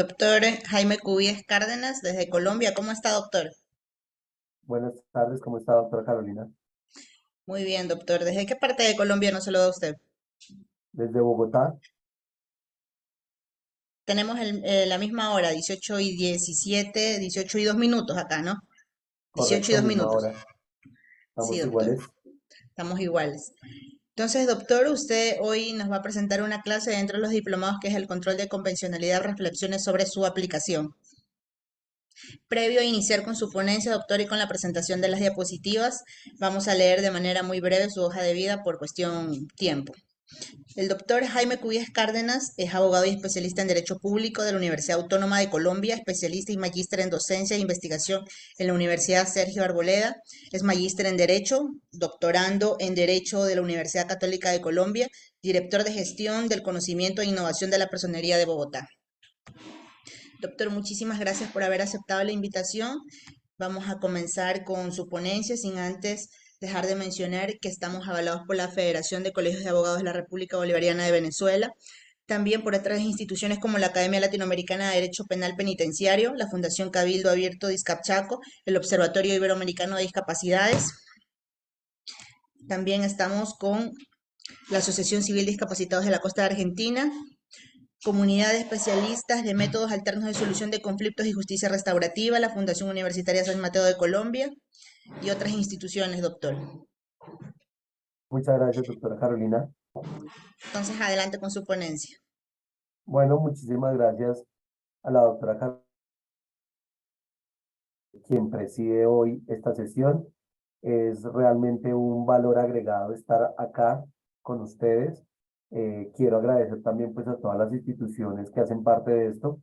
Doctor Jaime Cubíes Cárdenas, desde Colombia. ¿Cómo está, doctor? Buenas tardes, ¿cómo está, doctora Carolina? Muy bien, doctor. ¿Desde qué parte de Colombia no se lo da usted? Desde Bogotá, Tenemos la misma hora, 18 y 17, 18 y 2 minutos acá, ¿no? 18 y correcto, 2 misma minutos. hora. Sí, Estamos doctor. iguales. Estamos iguales. Entonces, doctor, usted hoy nos va a presentar una clase dentro de los diplomados que es el control de convencionalidad, reflexiones sobre su aplicación. Previo a iniciar con su ponencia, doctor, y con la presentación de las diapositivas, vamos a leer de manera muy breve su hoja de vida por cuestión tiempo. El doctor Jaime Cubías Cárdenas es abogado y especialista en Derecho Público de la Universidad Autónoma de Colombia, especialista y magíster en docencia e investigación en la Universidad Sergio Arboleda, es magíster en Derecho, doctorando en Derecho de la Universidad Católica de Colombia, director de gestión del conocimiento e innovación de la Personería de Bogotá. Doctor, muchísimas gracias por haber aceptado la invitación. Vamos a comenzar con su ponencia, sin antes dejar de mencionar que estamos avalados por la Federación de Colegios de Abogados de la República Bolivariana de Venezuela, también por otras instituciones como la Academia Latinoamericana de Derecho Penal Penitenciario, la Fundación Cabildo Abierto Discapchaco, el Observatorio Iberoamericano de Discapacidades. También estamos con la Asociación Civil de Discapacitados de la Costa de Argentina, Comunidad de Especialistas de Métodos Alternos de Solución de Conflictos y Justicia Restaurativa, la Fundación Universitaria San Mateo de Colombia y otras instituciones, doctor. Muchas gracias, doctora Carolina. Entonces, adelante con su ponencia. Bueno, muchísimas gracias a la doctora Carolina, quien preside hoy esta sesión. Es realmente un valor agregado estar acá con ustedes. Quiero agradecer también pues a todas las instituciones que hacen parte de esto.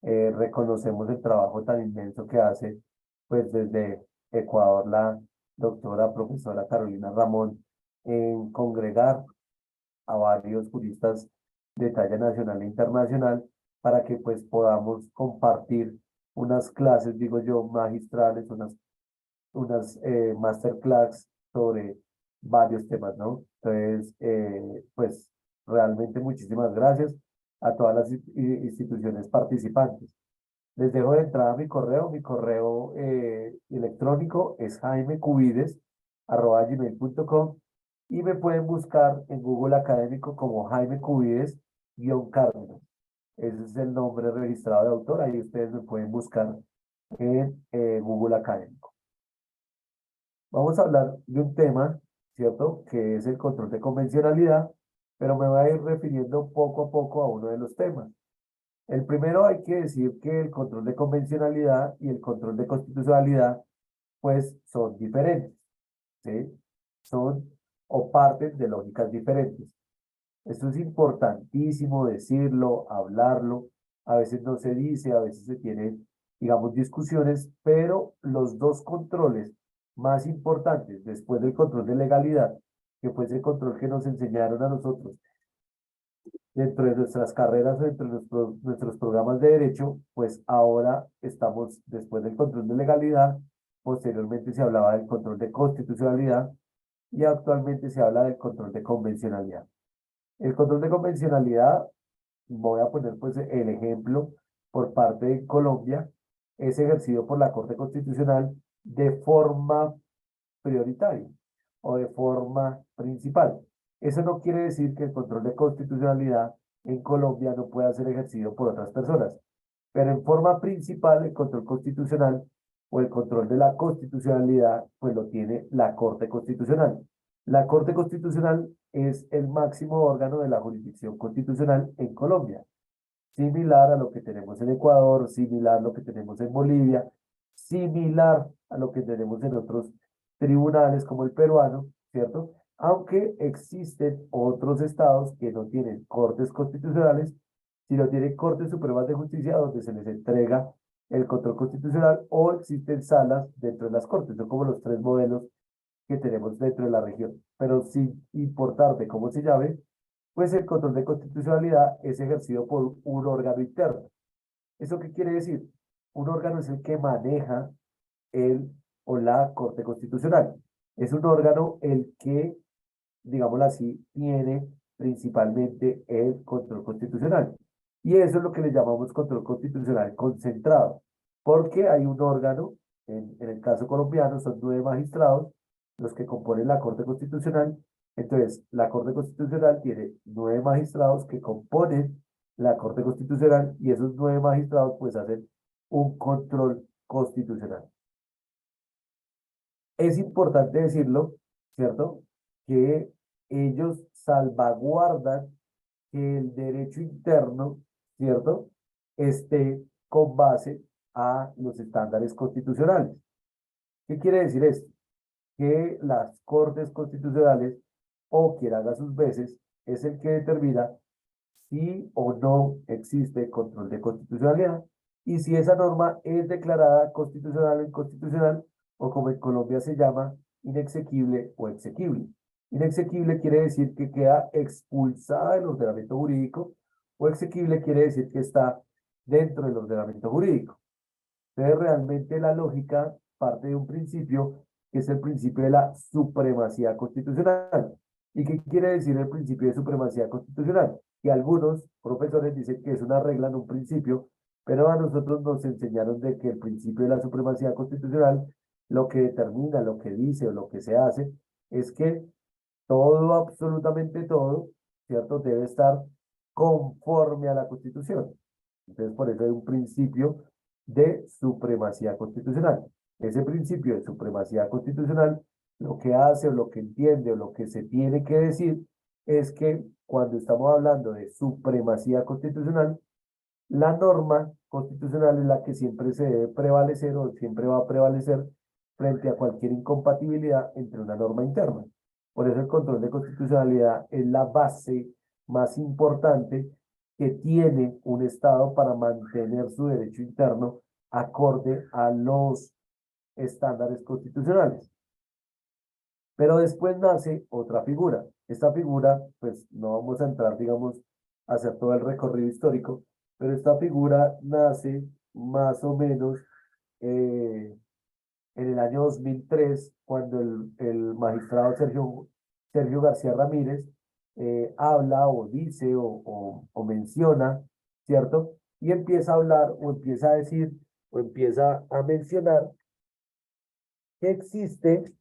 Reconocemos el trabajo tan inmenso que hace pues desde Ecuador la doctora profesora Carolina Ramón en congregar a varios juristas de talla nacional e internacional para que pues podamos compartir unas clases, digo yo, magistrales, unas masterclass sobre varios temas, ¿no? Entonces, pues realmente muchísimas gracias a todas las instituciones participantes. Les dejo de entrada mi correo electrónico es jaimecubides@gmail.com y me pueden buscar en Google Académico como Jaime Cubides-Cárdenas. Ese es el nombre registrado de autor, ahí ustedes me pueden buscar en Google Académico. Vamos a hablar de un tema, ¿cierto? Que es el control de convencionalidad, pero me voy a ir refiriendo poco a poco a uno de los temas. El primero hay que decir que el control de convencionalidad y el control de constitucionalidad, pues son diferentes, ¿sí? Son o parten de lógicas diferentes. Esto es importantísimo decirlo, hablarlo. A veces no se dice, a veces se tienen, digamos, discusiones, pero los dos controles más importantes después del control de legalidad, que fue ese control que nos enseñaron a nosotros dentro de nuestras carreras o dentro de nuestros programas de derecho, pues ahora estamos después del control de legalidad, posteriormente se hablaba del control de constitucionalidad y actualmente se habla del control de convencionalidad. El control de convencionalidad, voy a poner pues el ejemplo por parte de Colombia, es ejercido por la Corte Constitucional de forma prioritaria o de forma principal. Eso no quiere decir que el control de constitucionalidad en Colombia no pueda ser ejercido por otras personas, pero en forma principal el control constitucional o el control de la constitucionalidad pues lo tiene la Corte Constitucional. La Corte Constitucional es el máximo órgano de la jurisdicción constitucional en Colombia, similar a lo que tenemos en Ecuador, similar a lo que tenemos en Bolivia, similar a lo que tenemos en otros tribunales como el peruano, ¿cierto? Aunque existen otros estados que no tienen cortes constitucionales, sino tienen cortes supremas de justicia donde se les entrega el control constitucional o existen salas dentro de las cortes. Son como los tres modelos que tenemos dentro de la región. Pero sin importar de cómo se llame, pues el control de constitucionalidad es ejercido por un órgano interno. ¿Eso qué quiere decir? Un órgano es el que maneja el o la Corte Constitucional. Es un órgano el que, digámoslo así, tiene principalmente el control constitucional. Y eso es lo que le llamamos control constitucional concentrado, porque hay un órgano, en el caso colombiano son 9 magistrados los que componen la Corte Constitucional. Entonces, la Corte Constitucional tiene 9 magistrados que componen la Corte Constitucional y esos 9 magistrados pues hacen un control constitucional. Es importante decirlo, ¿cierto? Que ellos salvaguardan que el derecho interno, ¿cierto? Esté con base a los estándares constitucionales. ¿Qué quiere decir esto? Que las cortes constitucionales, o quien haga sus veces, es el que determina si o no existe control de constitucionalidad y si esa norma es declarada constitucional o inconstitucional, o como en Colombia se llama, inexequible o exequible. Inexequible quiere decir que queda expulsada del ordenamiento jurídico, o exequible quiere decir que está dentro del ordenamiento jurídico. Entonces, realmente la lógica parte de un principio que es el principio de la supremacía constitucional. ¿Y qué quiere decir el principio de supremacía constitucional? Que algunos profesores dicen que es una regla, no un principio, pero a nosotros nos enseñaron de que el principio de la supremacía constitucional lo que determina, lo que dice o lo que se hace es que todo, absolutamente todo, ¿cierto? Debe estar conforme a la Constitución. Entonces, por eso hay un principio de supremacía constitucional. Ese principio de supremacía constitucional lo que hace o lo que entiende o lo que se tiene que decir es que cuando estamos hablando de supremacía constitucional, la norma constitucional es la que siempre se debe prevalecer o siempre va a prevalecer frente a cualquier incompatibilidad entre una norma interna. Por eso el control de constitucionalidad es la base más importante que tiene un Estado para mantener su derecho interno acorde a los estándares constitucionales. Pero después nace otra figura. Esta figura, pues no vamos a entrar, digamos, a hacer todo el recorrido histórico, pero esta figura nace más o menos en el año 2003, cuando el magistrado Sergio García Ramírez habla o dice o menciona, ¿cierto? Y empieza a hablar o empieza a decir o empieza a mencionar que existe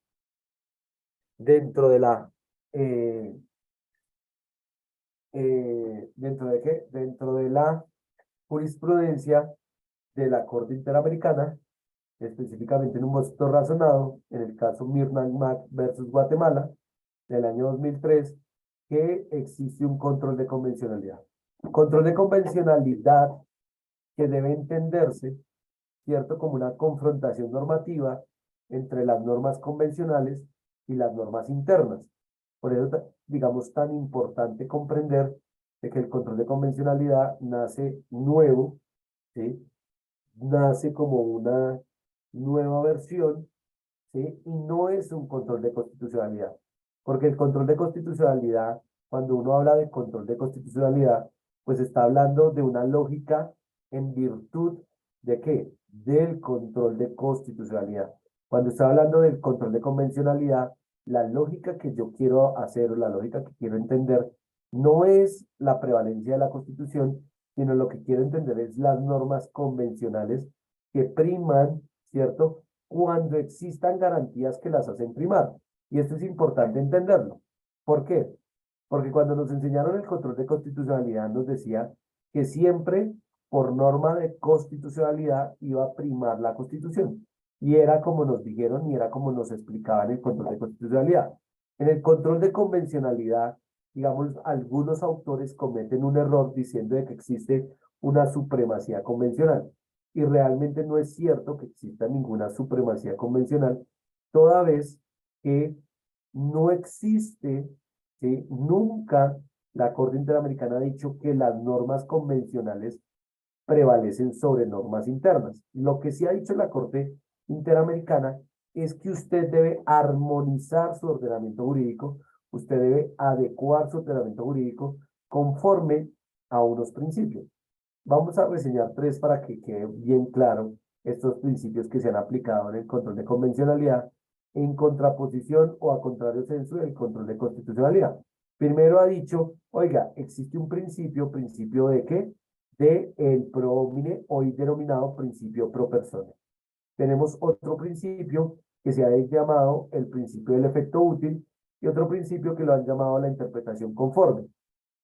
dentro de la eh, ¿dentro de qué? Dentro de la jurisprudencia de la Corte Interamericana, específicamente en un modo razonado, en el caso Mirna Mac versus Guatemala, del año 2003, que existe un control de convencionalidad. Control de convencionalidad que debe entenderse, ¿cierto?, como una confrontación normativa entre las normas convencionales y las normas internas. Por eso, digamos, tan importante comprender de que el control de convencionalidad nace nuevo, ¿sí? Nace como una nueva versión, ¿sí? Y no es un control de constitucionalidad, porque el control de constitucionalidad, cuando uno habla de control de constitucionalidad, pues está hablando de una lógica en virtud de qué? Del control de constitucionalidad. Cuando está hablando del control de convencionalidad, la lógica que yo quiero hacer o la lógica que quiero entender no es la prevalencia de la Constitución, sino lo que quiero entender es las normas convencionales que priman, ¿cierto? Cuando existan garantías que las hacen primar. Y esto es importante entenderlo. ¿Por qué? Porque cuando nos enseñaron el control de constitucionalidad nos decía que siempre por norma de constitucionalidad iba a primar la Constitución. Y era como nos dijeron y era como nos explicaban el control de constitucionalidad. En el control de convencionalidad, digamos, algunos autores cometen un error diciendo de que existe una supremacía convencional. Y realmente no es cierto que exista ninguna supremacía convencional, toda vez que no existe, ¿sí? Nunca la Corte Interamericana ha dicho que las normas convencionales prevalecen sobre normas internas. Lo que sí ha dicho la Corte Interamericana es que usted debe armonizar su ordenamiento jurídico, usted debe adecuar su ordenamiento jurídico conforme a unos principios. Vamos a reseñar tres para que quede bien claro estos principios que se han aplicado en el control de convencionalidad en contraposición o a contrario censo del control de constitucionalidad. Primero ha dicho, oiga, existe un principio, ¿principio de qué? de el pro homine, hoy denominado principio pro persona. Tenemos otro principio que se ha llamado el principio del efecto útil y otro principio que lo han llamado la interpretación conforme.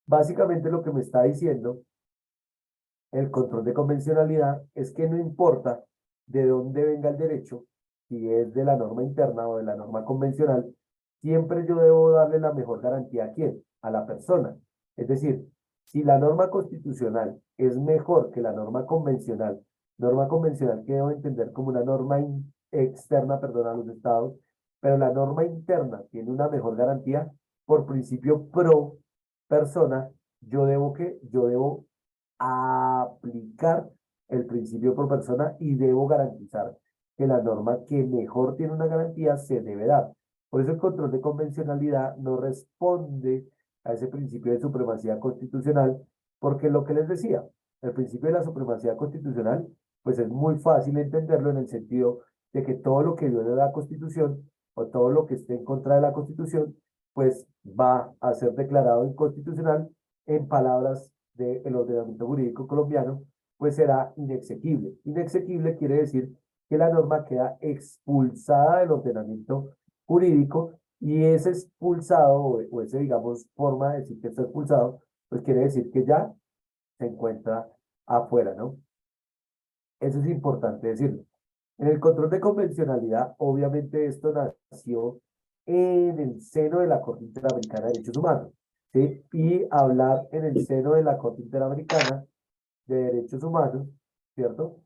Básicamente lo que me está diciendo el control de convencionalidad es que no importa de dónde venga el derecho, si es de la norma interna o de la norma convencional, siempre yo debo darle la mejor garantía a quién, a la persona. Es decir, si la norma constitucional es mejor que la norma convencional que debo entender como una norma externa, perdón, a los estados, pero la norma interna tiene una mejor garantía por principio pro persona, yo debo aplicar el principio por persona y debo garantizar que la norma que mejor tiene una garantía se debe dar. Por eso el control de convencionalidad no responde a ese principio de supremacía constitucional, porque lo que les decía, el principio de la supremacía constitucional, pues es muy fácil entenderlo en el sentido de que todo lo que viole la Constitución o todo lo que esté en contra de la Constitución, pues va a ser declarado inconstitucional en palabras del ordenamiento jurídico colombiano, pues será inexequible. Inexequible quiere decir que la norma queda expulsada del ordenamiento jurídico y ese expulsado o ese, digamos, forma de decir que está expulsado, pues quiere decir que ya se encuentra afuera, ¿no? Eso es importante decirlo. En el control de convencionalidad, obviamente esto nació en el seno de la Corte Interamericana de Derechos Humanos, ¿sí? Y hablar en el seno de la Corte Interamericana de Derechos Humanos, ¿cierto?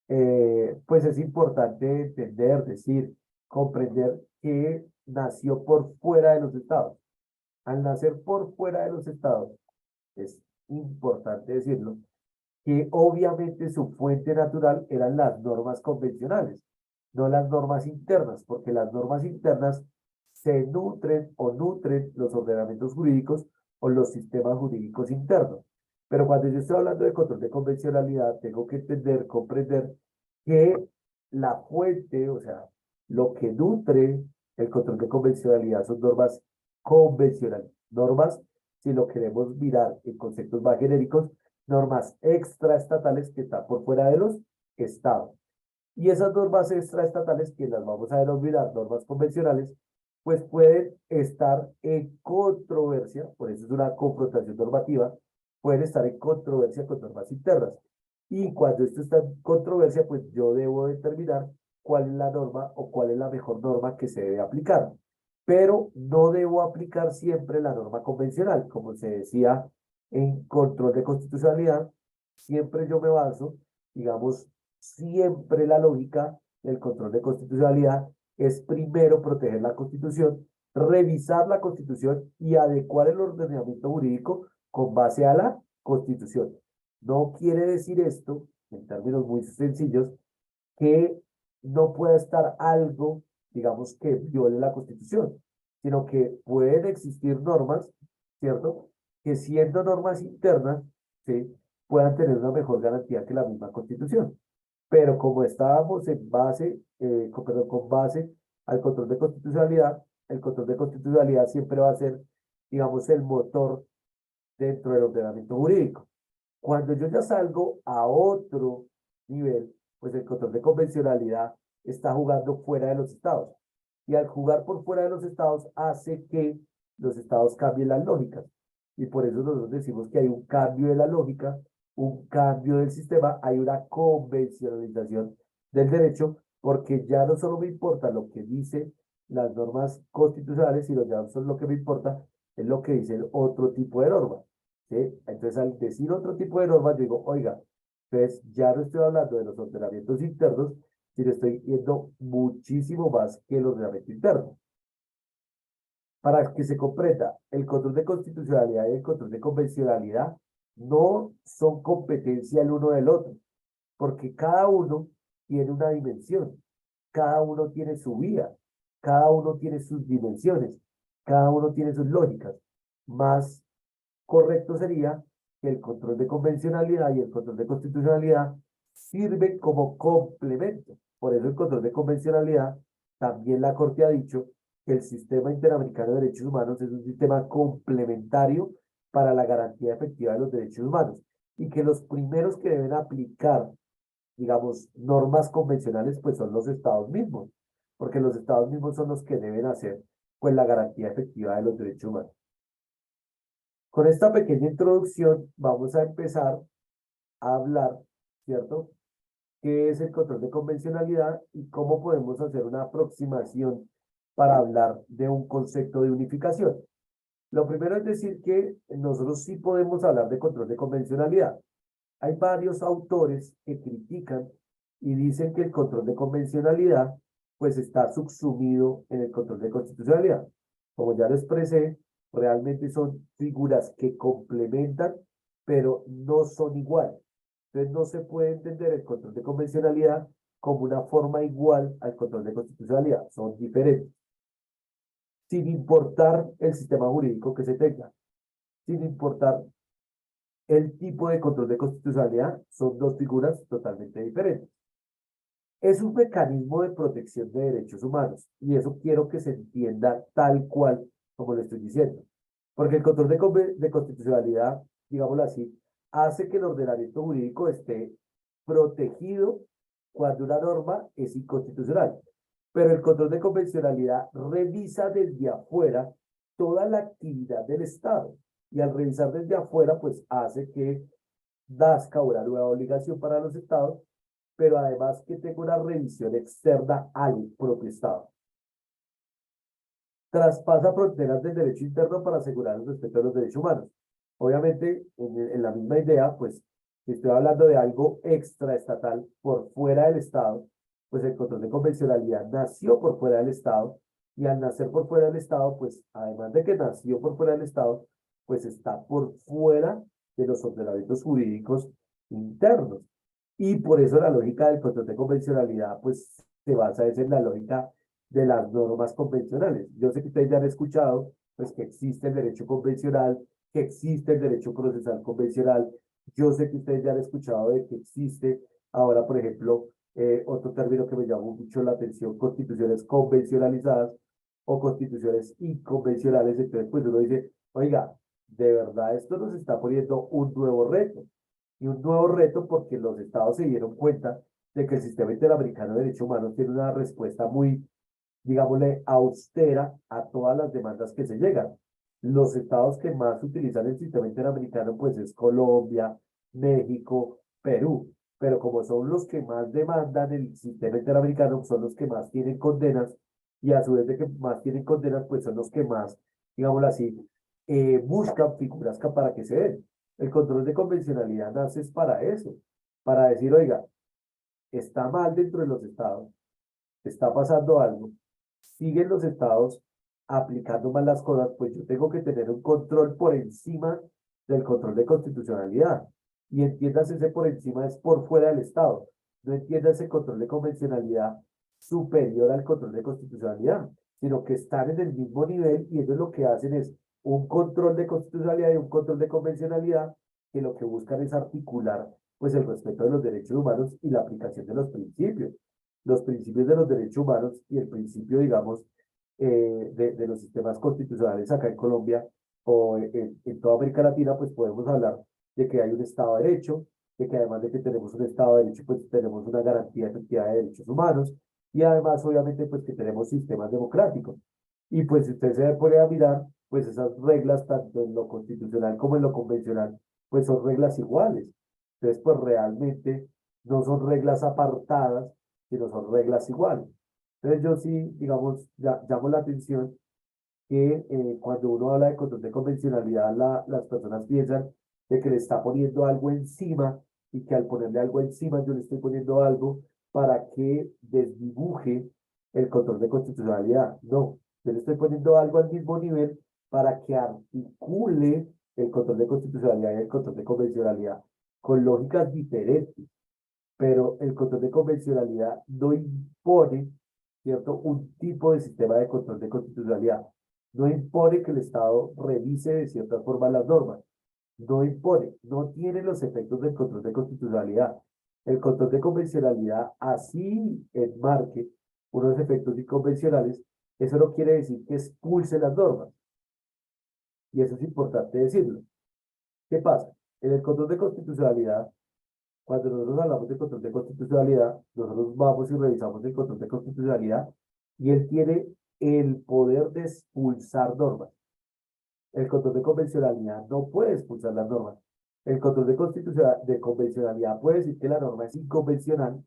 Pues es importante entender, decir, comprender que nació por fuera de los estados. Al nacer por fuera de los estados, es importante decirlo, que obviamente su fuente natural eran las normas convencionales, no las normas internas, porque las normas internas se nutren o nutren los ordenamientos jurídicos o los sistemas jurídicos internos. Pero cuando yo estoy hablando de control de convencionalidad, tengo que entender, comprender que la fuente, o sea, lo que nutre el control de convencionalidad son normas convencionales. Normas, si lo queremos mirar en conceptos más genéricos, normas extraestatales que están por fuera de los estados. Y esas normas extraestatales, que las vamos a denominar normas convencionales, pues pueden estar en controversia, por eso es una confrontación normativa, pueden estar en controversia con normas internas. Y cuando esto está en controversia, pues yo debo determinar cuál es la norma o cuál es la mejor norma que se debe aplicar. Pero no debo aplicar siempre la norma convencional, como se decía en control de constitucionalidad, siempre yo me baso, digamos, siempre la lógica del control de constitucionalidad es primero proteger la Constitución, revisar la Constitución y adecuar el ordenamiento jurídico con base a la Constitución. No quiere decir esto, en términos muy sencillos, que no pueda estar algo, digamos, que viole la Constitución, sino que pueden existir normas, ¿cierto? Que siendo normas internas, ¿sí? Puedan tener una mejor garantía que la misma Constitución. Pero como estábamos en base, perdón, con base al control de constitucionalidad, el control de constitucionalidad siempre va a ser, digamos, el motor dentro del ordenamiento jurídico. Cuando yo ya salgo a otro nivel, pues el control de convencionalidad está jugando fuera de los estados. Y al jugar por fuera de los estados hace que los estados cambien las lógicas. Y por eso nosotros decimos que hay un cambio de la lógica, un cambio del sistema, hay una convencionalización del derecho, porque ya no solo me importa lo que dicen las normas constitucionales, sino ya solo lo que me importa es lo que dice otro tipo de norma. ¿Sí? Entonces, al decir otro tipo de normas, yo digo, oiga, entonces ya no estoy hablando de los ordenamientos internos, sino estoy yendo muchísimo más que el ordenamiento interno. Para que se comprenda, el control de constitucionalidad y el control de convencionalidad no son competencia el uno del otro, porque cada uno tiene una dimensión, cada uno tiene su vía, cada uno tiene sus dimensiones, cada uno tiene sus lógicas. Más correcto sería que el control de convencionalidad y el control de constitucionalidad sirven como complemento. Por eso el control de convencionalidad, también la Corte ha dicho que el sistema interamericano de derechos humanos es un sistema complementario para la garantía efectiva de los derechos humanos. y que los primeros que deben aplicar, digamos, normas convencionales, pues son los estados mismos, porque los estados mismos son los que deben hacer, pues, la garantía efectiva de los derechos humanos. Con esta pequeña introducción vamos a empezar a hablar, ¿cierto? ¿Qué es el control de convencionalidad y cómo podemos hacer una aproximación para hablar de un concepto de unificación? Lo primero es decir que nosotros sí podemos hablar de control de convencionalidad. Hay varios autores que critican y dicen que el control de convencionalidad pues está subsumido en el control de constitucionalidad. Como ya lo expresé, realmente son figuras que complementan, pero no son iguales. Entonces no se puede entender el control de convencionalidad como una forma igual al control de constitucionalidad. Son diferentes. Sin importar el sistema jurídico que se tenga, sin importar el tipo de control de constitucionalidad, son dos figuras totalmente diferentes. Es un mecanismo de protección de derechos humanos y eso quiero que se entienda tal cual como lo estoy diciendo. Porque el control de constitucionalidad, digámoslo así, hace que el ordenamiento jurídico esté protegido cuando una norma es inconstitucional. Pero el control de convencionalidad revisa desde afuera toda la actividad del Estado y al revisar desde afuera, pues hace que nazca una nueva obligación para los Estados, pero además que tenga una revisión externa al propio Estado. Traspasa fronteras del derecho interno para asegurar el respeto de los derechos humanos. Obviamente, en la misma idea, pues, si estoy hablando de algo extraestatal por fuera del Estado, pues el control de convencionalidad nació por fuera del Estado, y al nacer por fuera del Estado, pues, además de que nació por fuera del Estado, pues está por fuera de los ordenamientos jurídicos internos. Y por eso la lógica del control de convencionalidad, pues, se basa en la lógica de las normas convencionales. Yo sé que ustedes ya han escuchado, pues, que existe el derecho convencional, que existe el derecho procesal convencional. Yo sé que ustedes ya han escuchado de que existe ahora, por ejemplo, otro término que me llamó mucho la atención, constituciones convencionalizadas o constituciones inconvencionales. Entonces, pues uno dice, oiga, de verdad esto nos está poniendo un nuevo reto. Y un nuevo reto porque los estados se dieron cuenta de que el sistema interamericano de derechos humanos tiene una respuesta muy, digámosle, austera a todas las demandas que se llegan. Los estados que más utilizan el sistema interamericano, pues es Colombia, México, Perú, pero como son los que más demandan el sistema interamericano, son los que más tienen condenas, y a su vez de que más tienen condenas, pues son los que más, digámoslo así, buscan figuras para que se den. El control de convencionalidad nace es para eso, para decir, oiga, está mal dentro de los estados, está pasando algo, siguen los estados aplicando mal las cosas, pues yo tengo que tener un control por encima del control de constitucionalidad. Y entiéndase, ese por encima es por fuera del Estado. No entiéndase el control de convencionalidad superior al control de constitucionalidad, sino que están en el mismo nivel y ellos lo que hacen es un control de constitucionalidad y un control de convencionalidad que lo que buscan es articular pues el respeto de los derechos humanos y la aplicación de los principios de los derechos humanos y el principio, digamos, de los sistemas constitucionales acá en Colombia o en toda América Latina, pues podemos hablar de que hay un Estado de Derecho, de que además de que tenemos un Estado de Derecho, pues tenemos una garantía efectiva de derechos humanos y además, obviamente, pues que tenemos sistemas democráticos. Y pues si usted se pone a mirar, pues esas reglas, tanto en lo constitucional como en lo convencional, pues son reglas iguales. Entonces, pues realmente no son reglas apartadas, sino son reglas iguales. Entonces yo sí, digamos, llamo la atención que cuando uno habla de control de convencionalidad, las personas piensan de que le está poniendo algo encima y que al ponerle algo encima yo le estoy poniendo algo para que desdibuje el control de constitucionalidad. No, yo le estoy poniendo algo al mismo nivel para que articule el control de constitucionalidad y el control de convencionalidad con lógicas diferentes, pero el control de convencionalidad no impone, ¿cierto?, un tipo de sistema de control de constitucionalidad. No impone que el Estado revise de cierta forma las normas. No impone, no tiene los efectos del control de constitucionalidad. El control de convencionalidad, así enmarque unos efectos inconvencionales, eso no quiere decir que expulse las normas. Y eso es importante decirlo. ¿Qué pasa? En el control de constitucionalidad, cuando nosotros hablamos de control de constitucionalidad, nosotros vamos y revisamos el control de constitucionalidad y él tiene el poder de expulsar normas. El control de convencionalidad no puede expulsar las normas. El control de convencionalidad puede decir que la norma es inconvencional,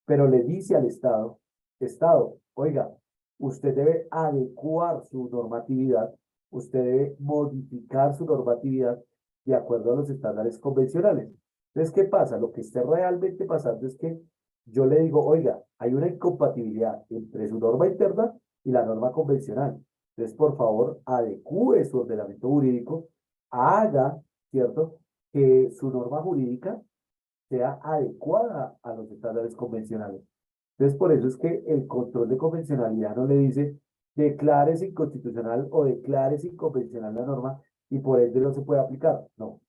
pero le dice al Estado, Estado, oiga, usted debe adecuar su normatividad, usted debe modificar su normatividad de acuerdo a los estándares convencionales. Entonces, ¿qué pasa? Lo que está realmente pasando es que yo le digo, oiga, hay una incompatibilidad entre su norma interna y la norma convencional. Entonces, por favor, adecúe su ordenamiento jurídico, haga, ¿cierto? Que su norma jurídica sea adecuada a los estándares convencionales. Entonces, por eso es que el control de convencionalidad no le dice declárese inconstitucional o declárese inconvencional la norma y por ende no se puede aplicar. No,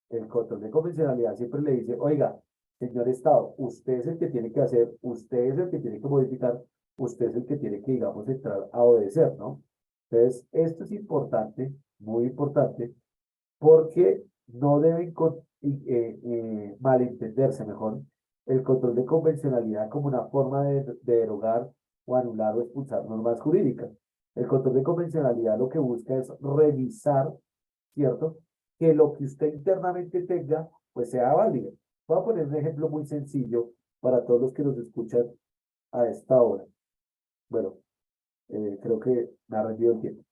el control de convencionalidad siempre le dice, oiga, señor Estado, usted es el que tiene que hacer, usted es el que tiene que modificar, usted es el que tiene que, digamos, entrar a obedecer, ¿no? Entonces, esto es importante, muy importante, porque no deben malentenderse mejor el control de convencionalidad como una forma de derogar o anular o expulsar normas jurídicas. El control de convencionalidad lo que busca es revisar, ¿cierto? Que lo que usted internamente tenga, pues sea válido. Voy a poner un ejemplo muy sencillo para todos los que nos escuchan a esta hora. Bueno, creo que me ha rendido el tiempo.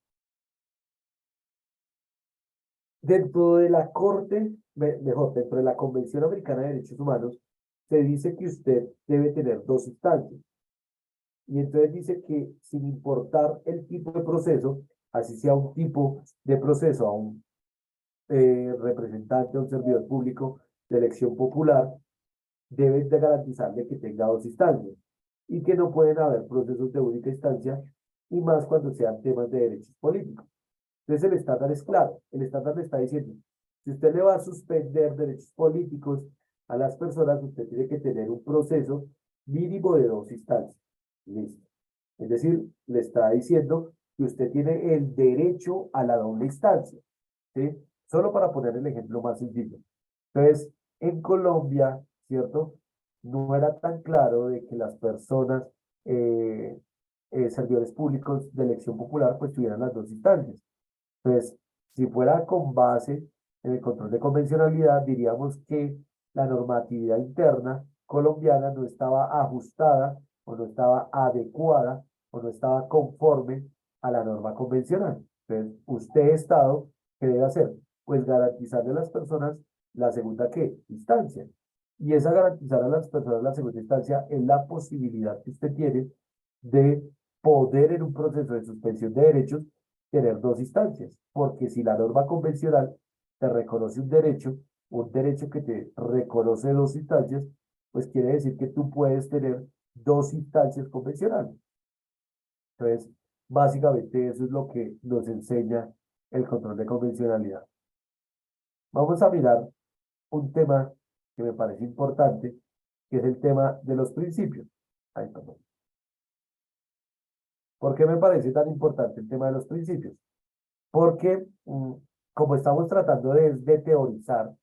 Dentro de la Corte, mejor, dentro de la Convención Americana de Derechos Humanos, se dice que usted debe tener dos instancias. Y entonces dice que sin importar el tipo de proceso, así sea un tipo de proceso a un representante, a un servidor público de elección popular, deben de garantizarle que tenga dos instancias y que no pueden haber procesos de única instancia y más cuando sean temas de derechos políticos. Entonces el estándar es claro, el estándar le está diciendo, si usted le va a suspender derechos políticos a las personas, usted tiene que tener un proceso mínimo de dos instancias. Listo. Es decir, le está diciendo que usted tiene el derecho a la doble instancia. ¿Sí? Solo para poner el ejemplo más sencillo. Entonces, en Colombia, ¿cierto? No era tan claro de que las personas, servidores públicos de elección popular, pues tuvieran las dos instancias. Entonces, si fuera con base en el control de convencionalidad, diríamos que la normatividad interna colombiana no estaba ajustada o no estaba adecuada o no estaba conforme a la norma convencional. Entonces, usted, Estado, ¿qué debe hacer? Pues garantizarle a las personas la segunda, ¿qué? Instancia. Y esa garantizar a las personas la segunda instancia es la posibilidad que usted tiene de poder en un proceso de suspensión de derechos tener dos instancias, porque si la norma convencional te reconoce un derecho que te reconoce dos instancias, pues quiere decir que tú puedes tener dos instancias convencionales. Entonces, básicamente eso es lo que nos enseña el control de convencionalidad. Vamos a mirar un tema que me parece importante, que es el tema de los principios. Ay, perdón. ¿Por qué me parece tan importante el tema de los principios? Porque como estamos tratando de teorizar,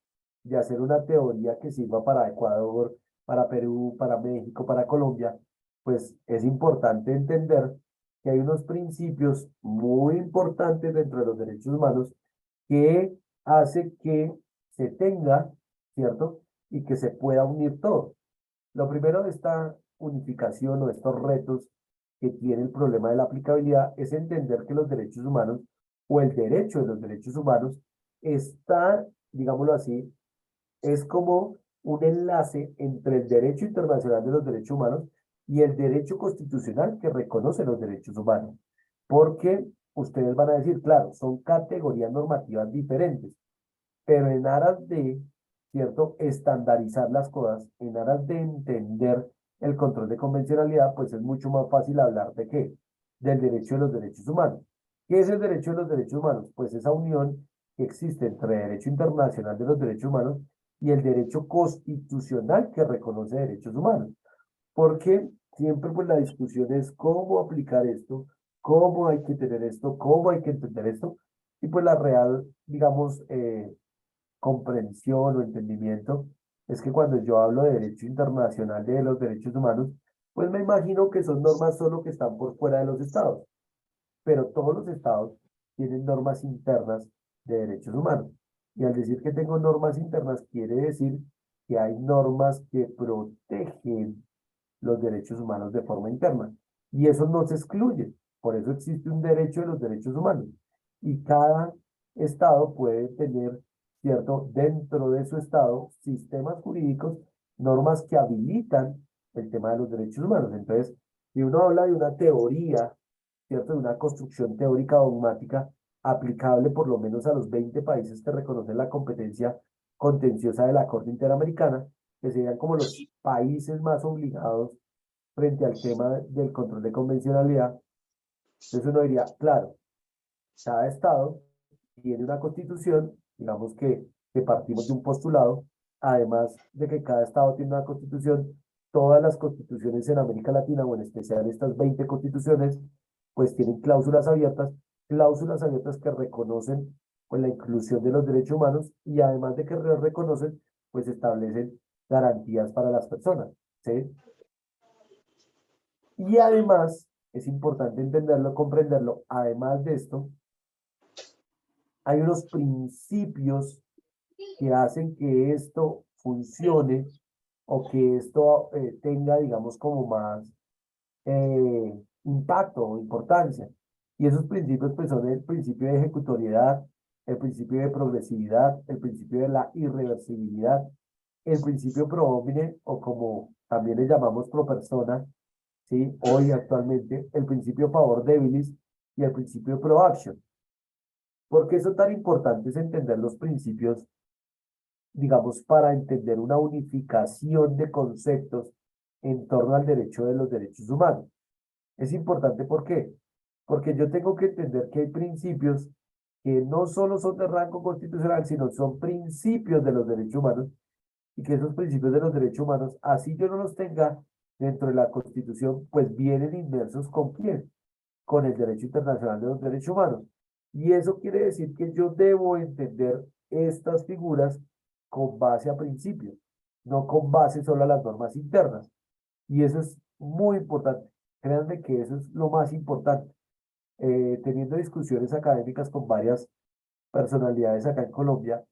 de hacer una teoría que sirva para Ecuador, para Perú, para México, para Colombia, pues es importante entender que hay unos principios muy importantes dentro de los derechos humanos que hace que se tenga, ¿cierto? Y que se pueda unir todo. Lo primero de esta unificación o de estos retos que tiene el problema de la aplicabilidad es entender que los derechos humanos o el derecho de los derechos humanos está, digámoslo así, es como un enlace entre el derecho internacional de los derechos humanos y el derecho constitucional que reconoce los derechos humanos. Porque ustedes van a decir, claro, son categorías normativas diferentes, pero en aras de, ¿cierto?, estandarizar las cosas, en aras de entender el control de convencionalidad, pues es mucho más fácil hablar de qué, del derecho de los derechos humanos. ¿Qué es el derecho de los derechos humanos? Pues esa unión que existe entre el derecho internacional de los derechos humanos y el derecho constitucional que reconoce derechos humanos. Porque siempre pues la discusión es cómo aplicar esto, cómo hay que tener esto, cómo hay que entender esto, y pues la real, digamos, comprensión o entendimiento, es que cuando yo hablo de derecho internacional de los derechos humanos, pues me imagino que son normas solo que están por fuera de los estados, pero todos los estados tienen normas internas de derechos humanos. Y al decir que tengo normas internas, quiere decir que hay normas que protegen los derechos humanos de forma interna. Y eso no se excluye. Por eso existe un derecho de los derechos humanos. Y cada estado puede tener, ¿cierto?, dentro de su estado, sistemas jurídicos, normas que habilitan el tema de los derechos humanos. Entonces, si uno habla de una teoría, ¿cierto?, de una construcción teórica dogmática aplicable por lo menos a los 20 países que reconocen la competencia contenciosa de la Corte Interamericana, que serían como los países más obligados frente al tema del control de convencionalidad. Entonces uno diría, claro, cada estado tiene una constitución, digamos que partimos de un postulado, además de que cada estado tiene una constitución, todas las constituciones en América Latina, o en especial estas 20 constituciones, pues tienen cláusulas abiertas que reconocen pues, la inclusión de los derechos humanos y además de que reconocen, pues establecen garantías para las personas, ¿sí? Y además, es importante entenderlo, comprenderlo, además de esto, hay unos principios que hacen que esto funcione o que esto tenga, digamos, como más impacto o importancia. Y esos principios pues, son el principio de ejecutoriedad, el principio de progresividad, el principio de la irreversibilidad, el principio pro homine, o como también le llamamos pro persona, ¿sí? Hoy actualmente, el principio favor debilis y el principio pro action. ¿Por qué son tan importantes entender los principios, digamos, para entender una unificación de conceptos en torno al derecho de los derechos humanos? Es importante, ¿por qué? Porque yo tengo que entender que hay principios que no solo son de rango constitucional, sino son principios de los derechos humanos, y que esos principios de los derechos humanos, así yo no los tenga dentro de la Constitución, pues vienen inmersos ¿con quién? Con el derecho internacional de los derechos humanos. Y eso quiere decir que yo debo entender estas figuras con base a principios, no con base solo a las normas internas. Y eso es muy importante. Créanme que eso es lo más importante. Teniendo discusiones académicas con varias personalidades acá en Colombia,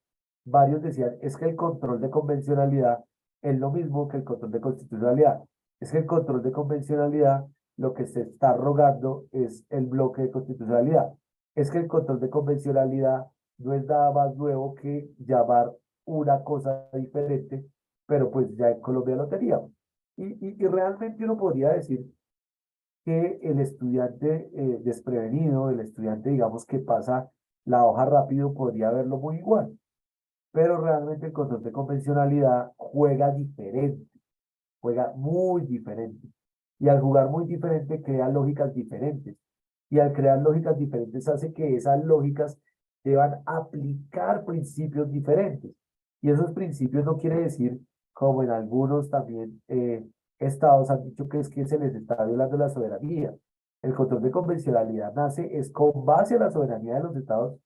varios decían, es que el control de convencionalidad es lo mismo que el control de constitucionalidad. Es que el control de convencionalidad lo que se está rogando es el bloque de constitucionalidad. Es que el control de convencionalidad no es nada más nuevo que llamar una cosa diferente, pero pues ya en Colombia lo teníamos. Y realmente uno podría decir que el estudiante desprevenido, el estudiante, digamos, que pasa la hoja rápido, podría verlo muy igual, pero realmente el control de convencionalidad juega diferente, juega muy diferente. Y al jugar muy diferente, crea lógicas diferentes. Y al crear lógicas diferentes, hace que esas lógicas deban aplicar principios diferentes. Y esos principios no quiere decir, como en algunos también estados han dicho que es que se les está violando la soberanía. El control de convencionalidad nace es con base a la soberanía de los estados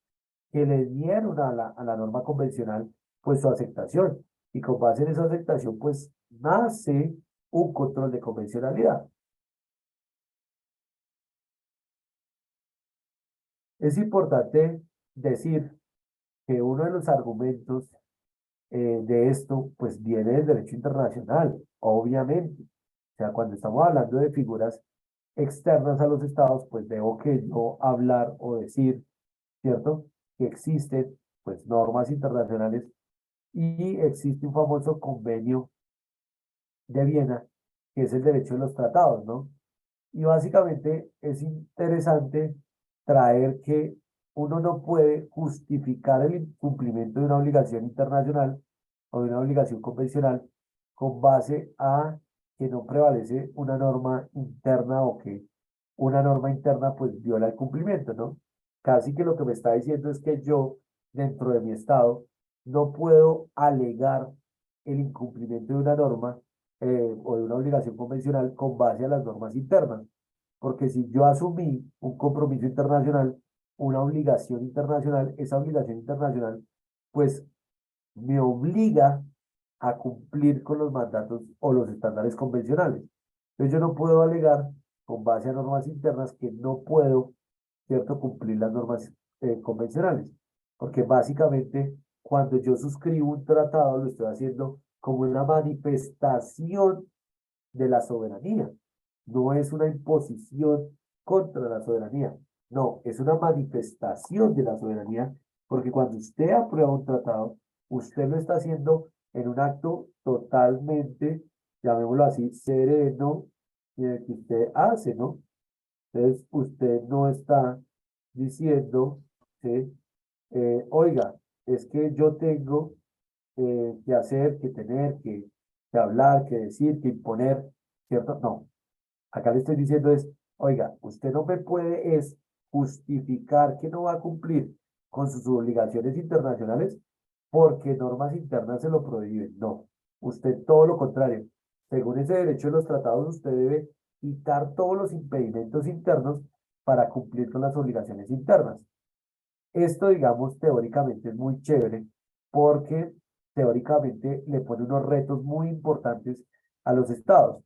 que le dieron a la norma convencional pues su aceptación. Y con base en esa aceptación pues nace un control de convencionalidad. Es importante decir que uno de los argumentos de esto pues viene del derecho internacional, obviamente. O sea, cuando estamos hablando de figuras externas a los estados, pues debo que yo hablar o decir, ¿cierto? Que existen pues normas internacionales y existe un famoso convenio de Viena, que es el derecho de los tratados, ¿no? Y básicamente es interesante traer que uno no puede justificar el incumplimiento de una obligación internacional o de una obligación convencional con base a que no prevalece una norma interna o que una norma interna pues viola el cumplimiento, ¿no? Casi que lo que me está diciendo es que yo, dentro de mi estado, no puedo alegar el incumplimiento de una norma o de una obligación convencional con base a las normas internas. Porque si yo asumí un compromiso internacional, una obligación internacional, esa obligación internacional, pues me obliga a cumplir con los mandatos o los estándares convencionales. Entonces yo no puedo alegar con base a normas internas que no puedo, ¿cierto?, cumplir las normas convencionales, porque básicamente cuando yo suscribo un tratado lo estoy haciendo como una manifestación de la soberanía. No es una imposición contra la soberanía. No, es una manifestación de la soberanía, porque cuando usted aprueba un tratado, usted lo está haciendo en un acto totalmente, llamémoslo así, sereno, que usted hace, ¿no? Entonces, usted no está diciendo, ¿sí? Oiga, es que yo tengo que hacer, que tener, que hablar, que decir, que imponer, ¿cierto? No, acá le estoy diciendo es, oiga, usted no me puede es justificar que no va a cumplir con sus obligaciones internacionales porque normas internas se lo prohíben. No, usted todo lo contrario. Según ese derecho de los tratados, usted debe quitar todos los impedimentos internos para cumplir con las obligaciones internas. Esto, digamos, teóricamente es muy chévere porque teóricamente le pone unos retos muy importantes a los estados,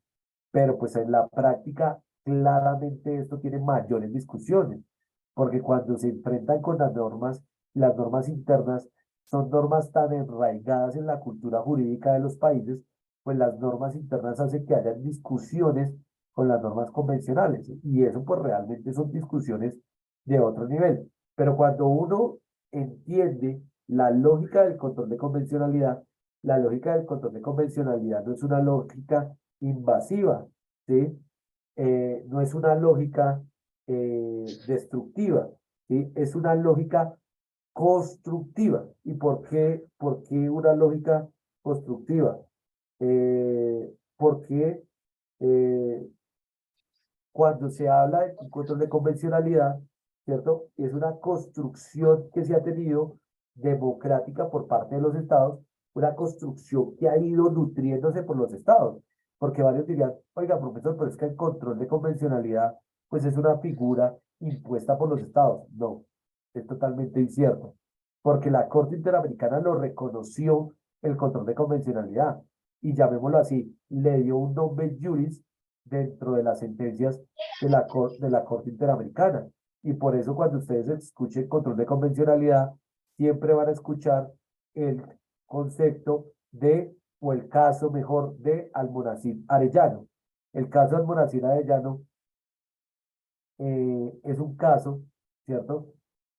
pero pues en la práctica claramente esto tiene mayores discusiones, porque cuando se enfrentan con las normas internas son normas tan enraigadas en la cultura jurídica de los países, pues las normas internas hacen que haya discusiones con las normas convencionales, y eso pues realmente son discusiones de otro nivel. Pero cuando uno entiende la lógica del control de convencionalidad, la lógica del control de convencionalidad no es una lógica invasiva, ¿sí? No es una lógica destructiva, ¿sí? Es una lógica constructiva. ¿Y por qué una lógica constructiva? Porque eh, cuando se habla de un control de convencionalidad, ¿cierto? Es una construcción que se ha tenido democrática por parte de los estados, una construcción que ha ido nutriéndose por los estados, porque varios dirían, oiga, profesor, pero es que el control de convencionalidad, pues es una figura impuesta por los estados. No, es totalmente incierto, porque la Corte Interamericana lo reconoció el control de convencionalidad, y llamémoslo así, le dio un nombre juris dentro de las sentencias de la Corte Interamericana. Y por eso cuando ustedes escuchen control de convencionalidad, siempre van a escuchar el concepto de, o el caso mejor, de Almonacid Arellano. El caso de Almonacid Arellano es un caso, ¿cierto?,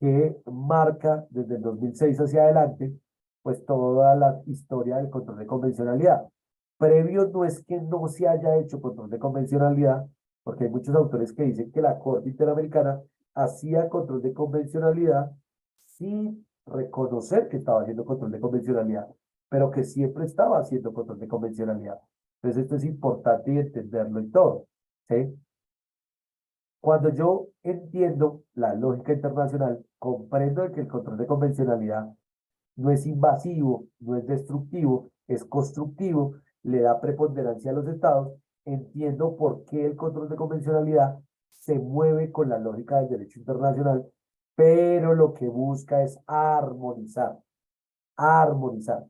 que marca desde el 2006 hacia adelante, pues toda la historia del control de convencionalidad. Previo no es que no se haya hecho control de convencionalidad, porque hay muchos autores que dicen que la Corte Interamericana hacía control de convencionalidad sin reconocer que estaba haciendo control de convencionalidad, pero que siempre estaba haciendo control de convencionalidad. Entonces esto es importante entenderlo en todo, ¿sí? Cuando yo entiendo la lógica internacional, comprendo de que el control de convencionalidad no es invasivo, no es destructivo, es constructivo, le da preponderancia a los estados, entiendo por qué el control de convencionalidad se mueve con la lógica del derecho internacional, pero lo que busca es armonizar,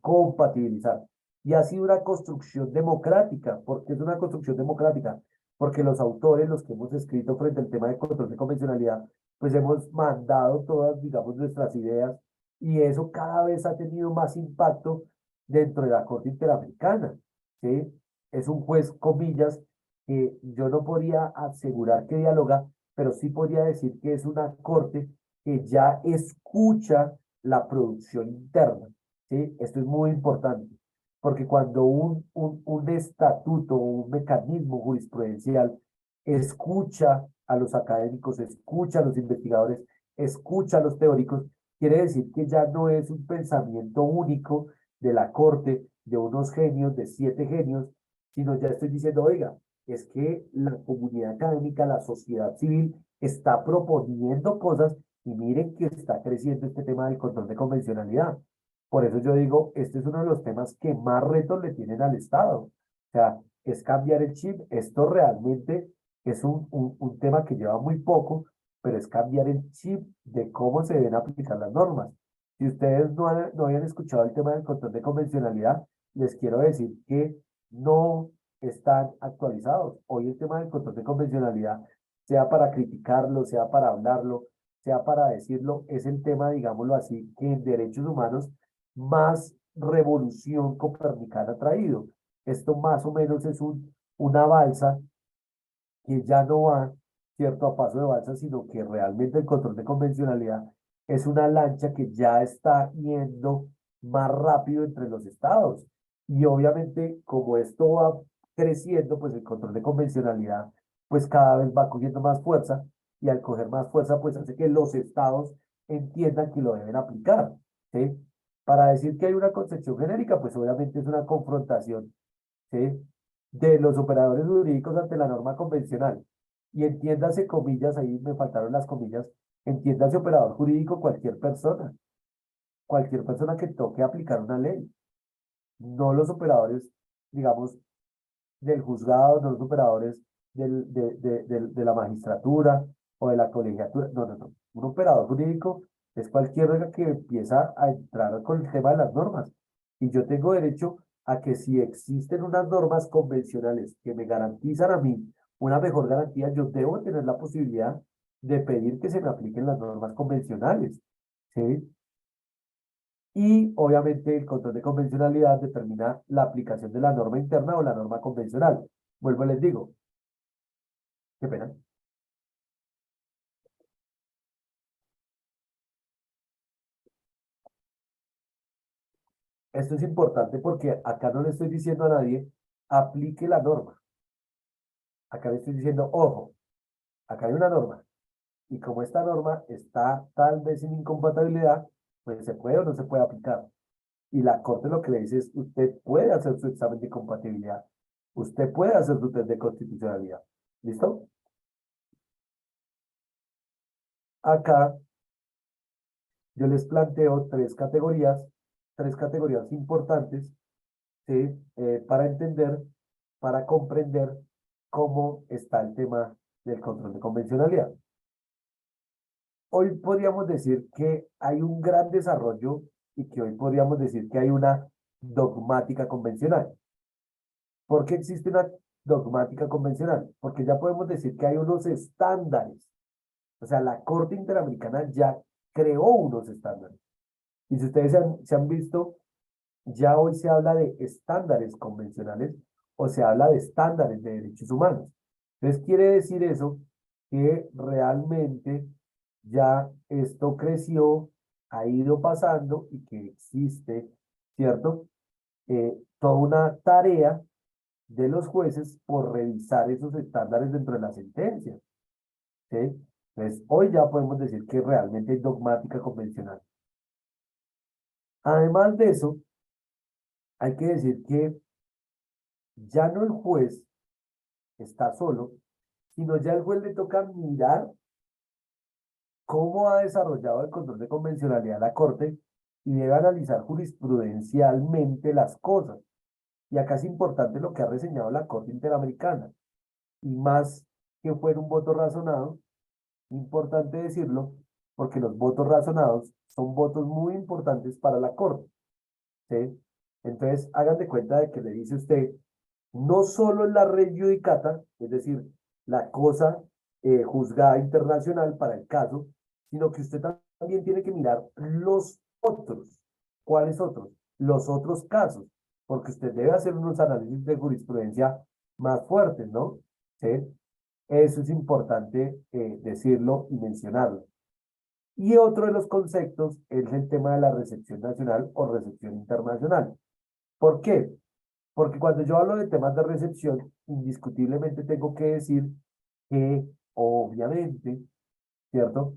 compatibilizar. Y ha sido una construcción democrática. ¿Por qué es una construcción democrática? Porque los autores, los que hemos escrito frente al tema de control de convencionalidad, pues hemos mandado todas, digamos, nuestras ideas, y eso cada vez ha tenido más impacto dentro de la Corte Interamericana, ¿sí? Es un juez, comillas, que yo no podría asegurar que dialoga, pero sí podría decir que es una corte que ya escucha la producción interna, ¿sí? Esto es muy importante, porque cuando un estatuto o un mecanismo jurisprudencial escucha a los académicos, escucha a los investigadores, escucha a los teóricos, quiere decir que ya no es un pensamiento único de la corte, de unos genios, de 7 genios, sino ya estoy diciendo, oiga, es que la comunidad académica, la sociedad civil está proponiendo cosas, y miren que está creciendo este tema del control de convencionalidad. Por eso yo digo, este es uno de los temas que más retos le tienen al Estado. O sea, es cambiar el chip. Esto realmente es un tema que lleva muy poco, pero es cambiar el chip de cómo se deben aplicar las normas. Si ustedes no habían escuchado el tema del control de convencionalidad, les quiero decir que no están actualizados. Hoy el tema del control de convencionalidad, sea para criticarlo, sea para hablarlo, sea para decirlo, es el tema, digámoslo así, que en derechos humanos más revolución copernicana ha traído. Esto más o menos es una balsa que ya no va, cierto, a paso de balsa, sino que realmente el control de convencionalidad es una lancha que ya está yendo más rápido entre los estados. Y obviamente, como esto va creciendo, pues el control de convencionalidad, pues cada vez va cogiendo más fuerza, y al coger más fuerza, pues hace que los estados entiendan que lo deben aplicar, ¿sí? Para decir que hay una concepción genérica, pues obviamente es una confrontación, ¿sí? De los operadores jurídicos ante la norma convencional. Y entiéndase comillas, ahí me faltaron las comillas, entiéndase operador jurídico cualquier persona que toque aplicar una ley, no los operadores, digamos, del juzgado, no los operadores de la magistratura o de la colegiatura, no, no, no. Un operador jurídico es cualquier que empieza a entrar con el tema de las normas. Y yo tengo derecho a que si existen unas normas convencionales que me garantizan a mí una mejor garantía, yo debo tener la posibilidad de pedir que se me apliquen las normas convencionales, ¿sí? Y obviamente el control de convencionalidad determina la aplicación de la norma interna o la norma convencional. Vuelvo y les digo, qué pena. Esto es importante porque acá no le estoy diciendo a nadie, aplique la norma. Acá le estoy diciendo, ojo, acá hay una norma. Y como esta norma está tal vez en incompatibilidad, pues se puede o no se puede aplicar. Y la Corte lo que le dice es, usted puede hacer su examen de compatibilidad. Usted puede hacer su test de constitucionalidad. ¿Listo? Acá yo les planteo tres categorías importantes, ¿sí? Para entender, para comprender cómo está el tema del control de convencionalidad. Hoy podríamos decir que hay un gran desarrollo y que hoy podríamos decir que hay una dogmática convencional. ¿Por qué existe una dogmática convencional? Porque ya podemos decir que hay unos estándares. O sea, la Corte Interamericana ya creó unos estándares. Y si ustedes se han visto, ya hoy se habla de estándares convencionales o se habla de estándares de derechos humanos. Entonces, quiere decir eso que realmente ya esto creció, ha ido pasando y que existe, ¿cierto? Toda una tarea de los jueces por revisar esos estándares dentro de la sentencia, ¿sí? Entonces, hoy ya podemos decir que realmente hay dogmática convencional. Además de eso, hay que decir que ya no el juez está solo, sino ya el juez le toca mirar cómo ha desarrollado el control de convencionalidad la Corte y debe analizar jurisprudencialmente las cosas. Y acá es importante lo que ha reseñado la Corte Interamericana. Y más que fuera un voto razonado, importante decirlo, porque los votos razonados son votos muy importantes para la Corte, ¿sí? Entonces, hagan de cuenta de que le dice usted, no solo la red judicata, es decir, la cosa juzgada internacional para el caso, sino que usted también tiene que mirar los otros. ¿Cuáles otros? Los otros casos, porque usted debe hacer unos análisis de jurisprudencia más fuertes, ¿no? ¿Sí? Eso es importante decirlo y mencionarlo. Y otro de los conceptos es el tema de la recepción nacional o recepción internacional. ¿Por qué? Porque cuando yo hablo de temas de recepción, indiscutiblemente tengo que decir que, obviamente, ¿cierto?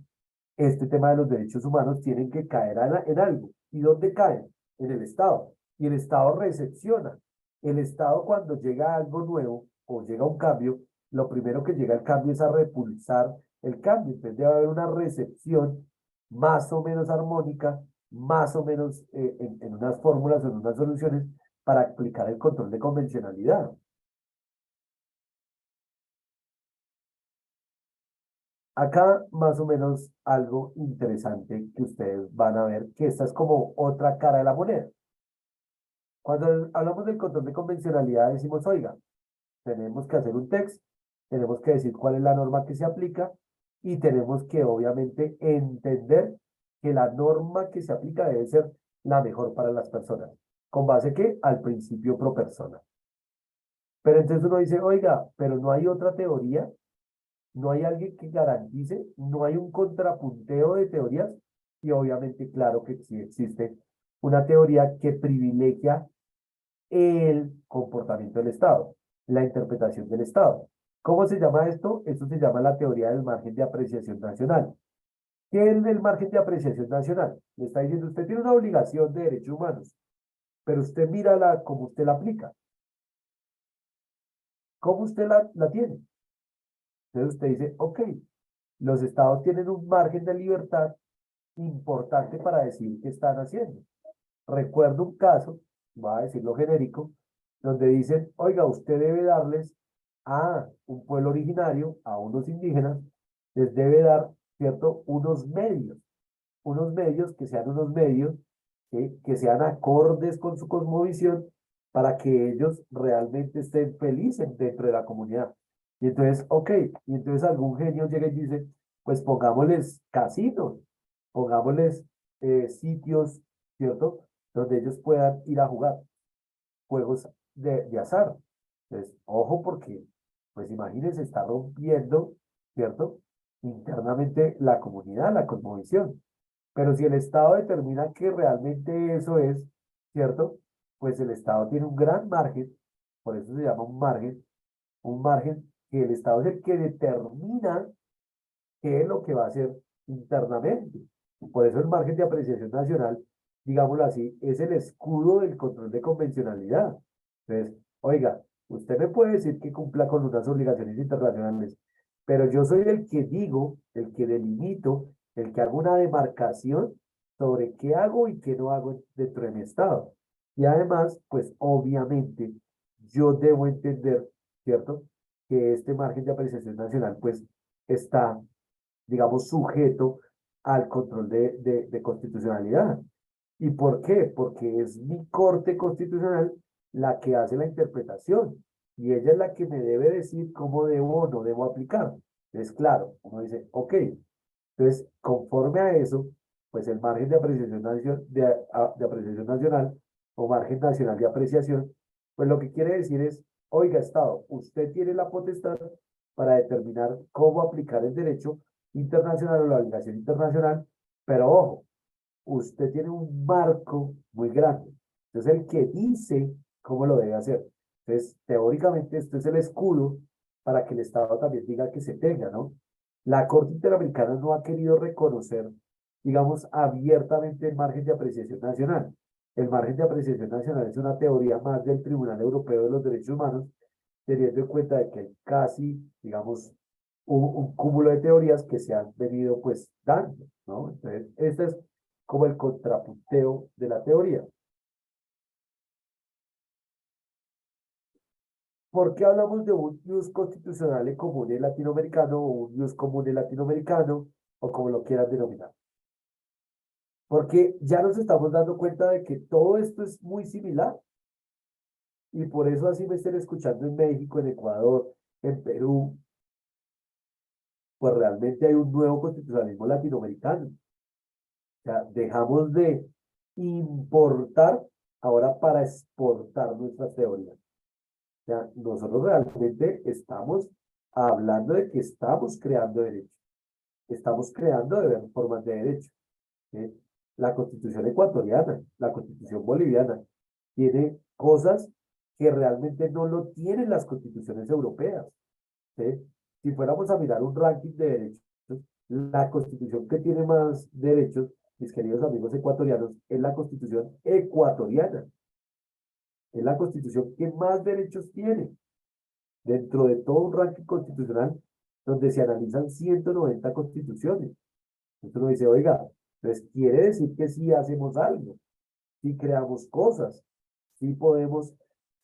Este tema de los derechos humanos tienen que caer en algo. ¿Y dónde caen? En el Estado. Y el Estado recepciona. El Estado cuando llega algo nuevo o llega un cambio, lo primero que llega al cambio es a repulsar el cambio. Entonces debe haber una recepción más o menos armónica, más o menos en unas fórmulas o en unas soluciones para aplicar el control de convencionalidad. Acá más o menos algo interesante que ustedes van a ver, que esta es como otra cara de la moneda. Cuando hablamos del control de convencionalidad decimos, oiga, tenemos que hacer un text, tenemos que decir cuál es la norma que se aplica y tenemos que obviamente entender que la norma que se aplica debe ser la mejor para las personas. ¿Con base qué? Al principio pro persona. Pero entonces uno dice, oiga, pero no hay otra teoría, no hay alguien que garantice, no hay un contrapunteo de teorías y obviamente claro que sí existe una teoría que privilegia el comportamiento del Estado, la interpretación del Estado. ¿Cómo se llama esto? Esto se llama la teoría del margen de apreciación nacional. ¿Qué es el margen de apreciación nacional? Le está diciendo, usted tiene una obligación de derechos humanos, pero usted mira cómo usted la aplica, cómo usted la tiene. Entonces usted dice, ok, los estados tienen un margen de libertad importante para decir qué están haciendo. Recuerdo un caso, voy a decirlo genérico, donde dicen, oiga, usted debe darles a un pueblo originario, a unos indígenas, les debe dar, ¿cierto?, unos medios que sean unos medios que sean acordes con su cosmovisión para que ellos realmente estén felices dentro de la comunidad. Y entonces, ok, y entonces algún genio llega y dice, pues pongámosles casinos, pongámosles sitios, ¿cierto? Donde ellos puedan ir a jugar juegos de azar. Entonces, ojo porque, pues imagínense, está rompiendo, ¿cierto? Internamente la comunidad, la cosmovisión. Pero si el Estado determina que realmente eso es, ¿cierto? Pues el Estado tiene un gran margen, por eso se llama un margen que el Estado es el que determina qué es lo que va a hacer internamente. Y por eso el margen de apreciación nacional, digámoslo así, es el escudo del control de convencionalidad. Entonces, oiga, usted me puede decir que cumpla con unas obligaciones internacionales, pero yo soy el que digo, el que delimito, el que hago una demarcación sobre qué hago y qué no hago dentro de mi estado. Y además, pues obviamente, yo debo entender, ¿cierto? Que este margen de apreciación nacional, pues, está digamos, sujeto al control de constitucionalidad. ¿Y por qué? Porque es mi Corte Constitucional la que hace la interpretación y ella es la que me debe decir cómo debo o no debo aplicar. Es claro, uno dice, ok, entonces, conforme a eso, pues el margen de apreciación, de apreciación nacional o margen nacional de apreciación, pues lo que quiere decir es, oiga, Estado, usted tiene la potestad para determinar cómo aplicar el derecho internacional o la obligación internacional, pero ojo, usted tiene un marco muy grande. Entonces, el que dice cómo lo debe hacer. Entonces, teóricamente, esto es el escudo para que el Estado también diga que se tenga, ¿no? La Corte Interamericana no ha querido reconocer, digamos, abiertamente el margen de apreciación nacional. El margen de apreciación nacional es una teoría más del Tribunal Europeo de los Derechos Humanos, teniendo en cuenta de que hay casi, digamos, un cúmulo de teorías que se han venido pues dando, ¿no? Entonces, este es como el contrapunteo de la teoría. ¿Por qué hablamos de un ius constitucional común latinoamericano o un ius común latinoamericano o como lo quieran denominar? Porque ya nos estamos dando cuenta de que todo esto es muy similar y por eso así me estén escuchando en México, en Ecuador, en Perú, pues realmente hay un nuevo constitucionalismo latinoamericano. O sea, dejamos de importar ahora para exportar nuestras teorías. O sea, nosotros realmente estamos hablando de que estamos creando derechos, estamos creando formas de derecho. ¿Sí? La constitución ecuatoriana, la constitución boliviana, tiene cosas que realmente no lo tienen las constituciones europeas. ¿Sí? Si fuéramos a mirar un ranking de derechos, la constitución que tiene más derechos, mis queridos amigos ecuatorianos, es la constitución ecuatoriana. Es la constitución que más derechos tiene dentro de todo un ranking constitucional donde se analizan 190 constituciones. Entonces uno dice, oiga, pues quiere decir que sí hacemos algo, sí creamos cosas, sí podemos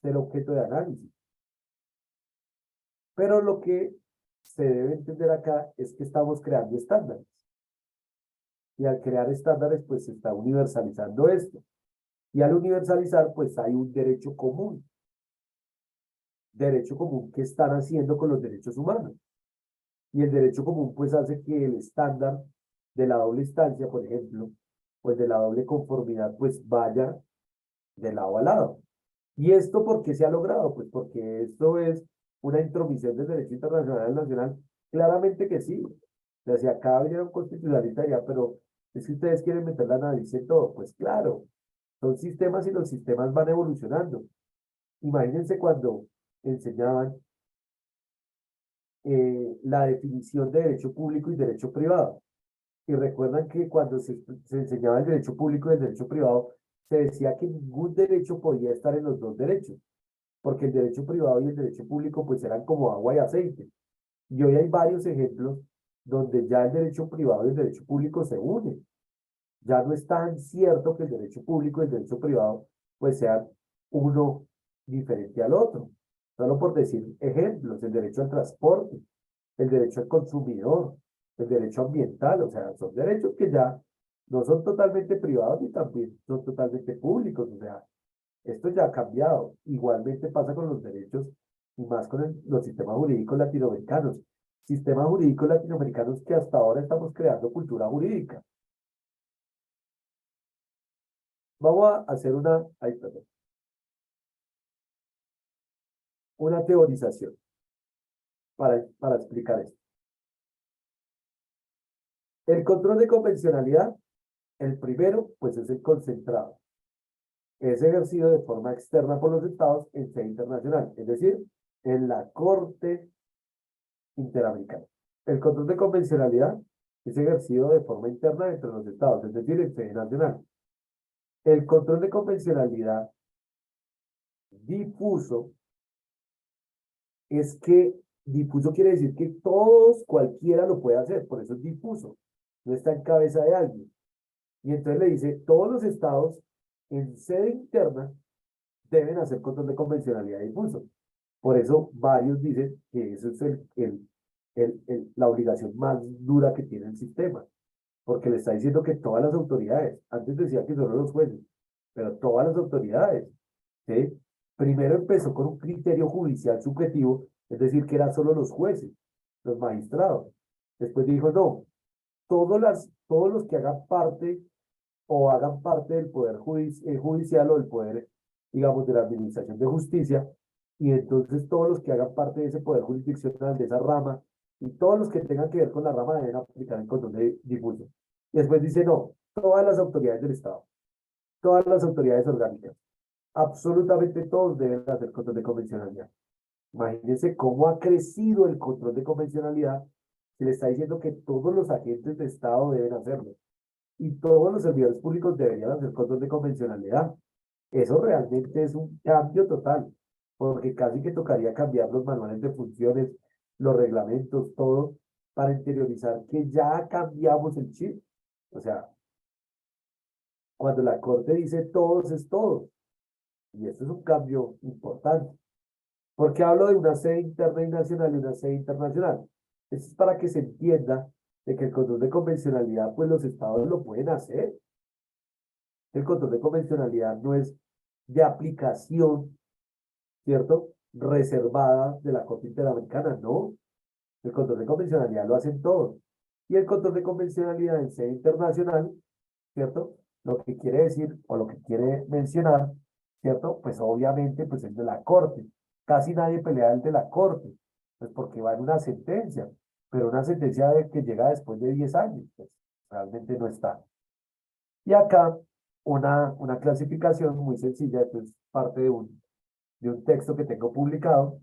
ser objeto de análisis. Pero lo que se debe entender acá es que estamos creando estándares. Y al crear estándares, pues se está universalizando esto. Y al universalizar, pues hay un derecho común que están haciendo con los derechos humanos. Y el derecho común, pues hace que el estándar de la doble instancia, por ejemplo, pues de la doble conformidad, pues vaya de lado a lado. ¿Y esto por qué se ha logrado? Pues porque esto es una intromisión del derecho internacional y nacional. Claramente que sí. O sea, si acá viniera un constitucionalista ya, pero es que ustedes quieren meter la nariz en todo. Pues claro, son sistemas y los sistemas van evolucionando. Imagínense cuando enseñaban la definición de derecho público y derecho privado. Y recuerdan que cuando se enseñaba el derecho público y el derecho privado, se decía que ningún derecho podía estar en los dos derechos, porque el derecho privado y el derecho público pues eran como agua y aceite. Y hoy hay varios ejemplos donde ya el derecho privado y el derecho público se unen. Ya no es tan cierto que el derecho público y el derecho privado pues sean uno diferente al otro. Solo por decir ejemplos, el derecho al transporte, el derecho al consumidor, el derecho ambiental, o sea, son derechos que ya no son totalmente privados ni también son totalmente públicos, o sea, esto ya ha cambiado. Igualmente pasa con los derechos y más con los sistemas jurídicos latinoamericanos. Sistemas jurídicos latinoamericanos que hasta ahora estamos creando cultura jurídica. Vamos a hacer una teorización para explicar esto. El control de convencionalidad, el primero, pues es el concentrado. Es ejercido de forma externa por los estados en sede internacional, es decir, en la Corte Interamericana. El control de convencionalidad es ejercido de forma interna entre los estados, es decir, en sede nacional. El control de convencionalidad difuso es que difuso quiere decir que todos, cualquiera lo puede hacer, por eso es difuso, no está en cabeza de alguien. Y entonces le dice, todos los estados en sede interna deben hacer control de convencionalidad difuso. Por eso varios dicen que eso es la obligación más dura que tiene el sistema, porque le está diciendo que todas las autoridades, antes decía que solo los jueces, pero todas las autoridades, ¿sí? Primero empezó con un criterio judicial subjetivo, es decir, que eran solo los jueces, los magistrados. Después dijo, no, todos los que hagan parte o hagan parte del poder judicial o del poder, digamos, de la administración de justicia, y entonces todos los que hagan parte de ese poder jurisdiccional, de esa rama, y todos los que tengan que ver con la rama deben aplicar el control de difuso. Y después dice, no, todas las autoridades del Estado, todas las autoridades orgánicas, absolutamente todos deben hacer control de convencionalidad. Imagínense cómo ha crecido el control de convencionalidad. Se le está diciendo que todos los agentes de Estado deben hacerlo y todos los servidores públicos deberían hacer control de convencionalidad. Eso realmente es un cambio total, porque casi que tocaría cambiar los manuales de funciones, los reglamentos, todo, para interiorizar que ya cambiamos el chip. O sea, cuando la Corte dice todos es todos, y esto es un cambio importante. ¿Por qué hablo de una sede interna y nacional y una sede internacional? Esto es para que se entienda de que el control de convencionalidad, pues los estados lo pueden hacer. El control de convencionalidad no es de aplicación, ¿cierto? Reservada de la Corte Interamericana, no. El control de convencionalidad lo hacen todos. Y el control de convencionalidad en sede internacional, ¿cierto? Lo que quiere decir o lo que quiere mencionar, ¿cierto? Pues obviamente pues es de la Corte. Casi nadie pelea el de la Corte, pues porque va en una sentencia, pero una sentencia que llega después de 10 años, pues realmente no está. Y acá una clasificación muy sencilla, esto es parte de un texto que tengo publicado,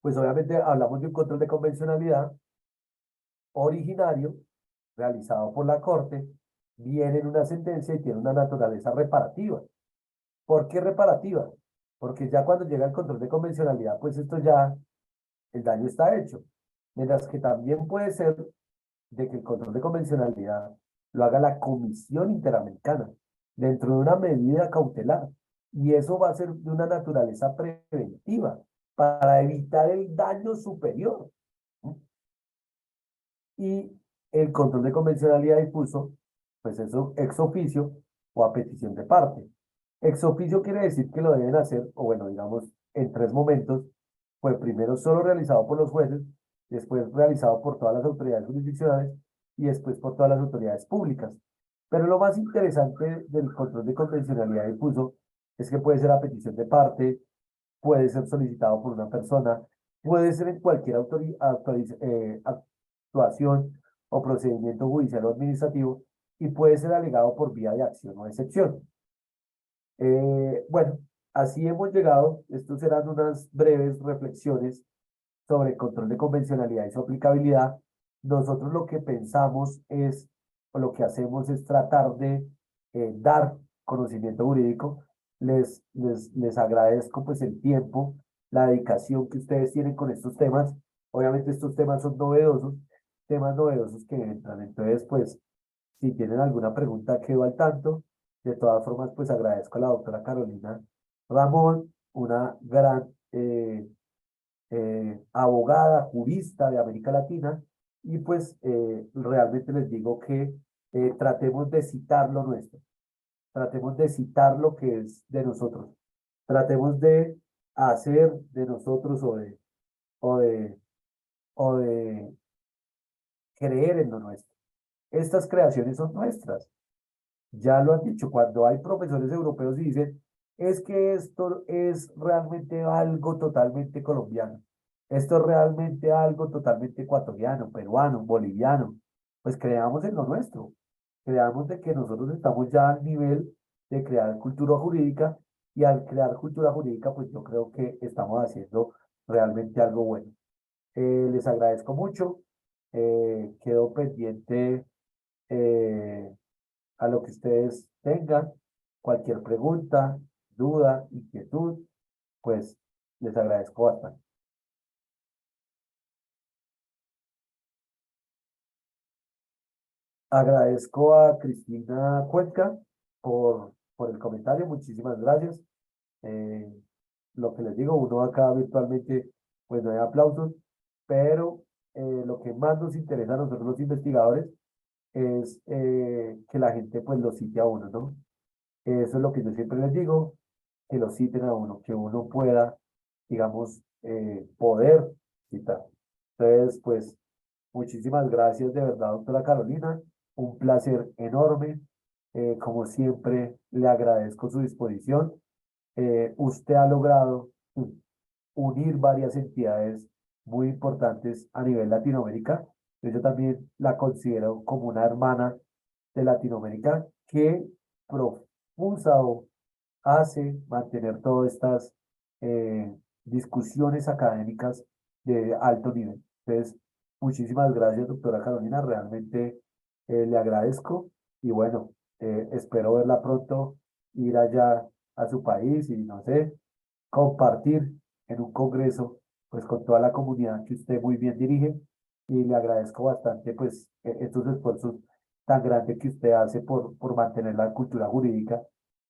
pues obviamente hablamos de un control de convencionalidad originario, realizado por la Corte, viene en una sentencia y tiene una naturaleza reparativa. ¿Por qué reparativa? Porque ya cuando llega el control de convencionalidad, pues esto ya, el daño está hecho. Mientras que también puede ser de que el control de convencionalidad lo haga la Comisión Interamericana dentro de una medida cautelar. Y eso va a ser de una naturaleza preventiva para evitar el daño superior. ¿No? Y el control de convencionalidad difuso, pues eso ex oficio o a petición de parte. Ex oficio quiere decir que lo deben hacer, o bueno, digamos, en tres momentos. Fue primero solo realizado por los jueces, después realizado por todas las autoridades jurisdiccionales y después por todas las autoridades públicas. Pero lo más interesante del control de convencionalidad difuso es que puede ser a petición de parte, puede ser solicitado por una persona, puede ser en cualquier actuación o procedimiento judicial o administrativo y puede ser alegado por vía de acción o excepción. Bueno, así hemos llegado. Estos serán unas breves reflexiones sobre el control de convencionalidad y su aplicabilidad. Nosotros lo que pensamos es, o lo que hacemos es tratar de dar conocimiento jurídico. Les agradezco pues el tiempo, la dedicación que ustedes tienen con estos temas. Obviamente estos temas son novedosos, temas novedosos que entran. Entonces, pues, si tienen alguna pregunta, quedo al tanto. De todas formas, pues agradezco a la doctora Carolina Ramón, una gran abogada, jurista de América Latina, y pues realmente les digo que tratemos de citar lo nuestro, tratemos de citar lo que es de nosotros, tratemos de hacer de nosotros o de, o de creer en lo nuestro. Estas creaciones son nuestras. Ya lo han dicho, cuando hay profesores europeos y dicen, es que esto es realmente algo totalmente colombiano, esto es realmente algo totalmente ecuatoriano, peruano, boliviano, pues creamos en lo nuestro, creamos de que nosotros estamos ya al nivel de crear cultura jurídica y al crear cultura jurídica, pues yo creo que estamos haciendo realmente algo bueno. Les agradezco mucho, quedo pendiente. eh, a lo que ustedes tengan, cualquier pregunta, duda, inquietud, pues les agradezco bastante. Agradezco a Cristina Cuenca por el comentario, muchísimas gracias. Eh, lo que les digo, uno acá virtualmente, pues no hay aplausos, pero lo que más nos interesa a nosotros los investigadores es que la gente pues lo cite a uno, ¿no? Eso es lo que yo siempre les digo, que lo citen a uno, que uno pueda, digamos, poder citar. Entonces, pues, muchísimas gracias de verdad, doctora Carolina. Un placer enorme. Como siempre, le agradezco su disposición. Usted ha logrado unir varias entidades muy importantes a nivel Latinoamérica. Yo también la considero como una hermana de Latinoamérica que propuso o hace mantener todas estas discusiones académicas de alto nivel. Entonces, muchísimas gracias, doctora Carolina. Realmente le agradezco y bueno, espero verla pronto, ir allá a su país y no sé, compartir en un congreso pues con toda la comunidad que usted muy bien dirige y le agradezco bastante pues estos esfuerzos tan grandes que usted hace por mantener la cultura jurídica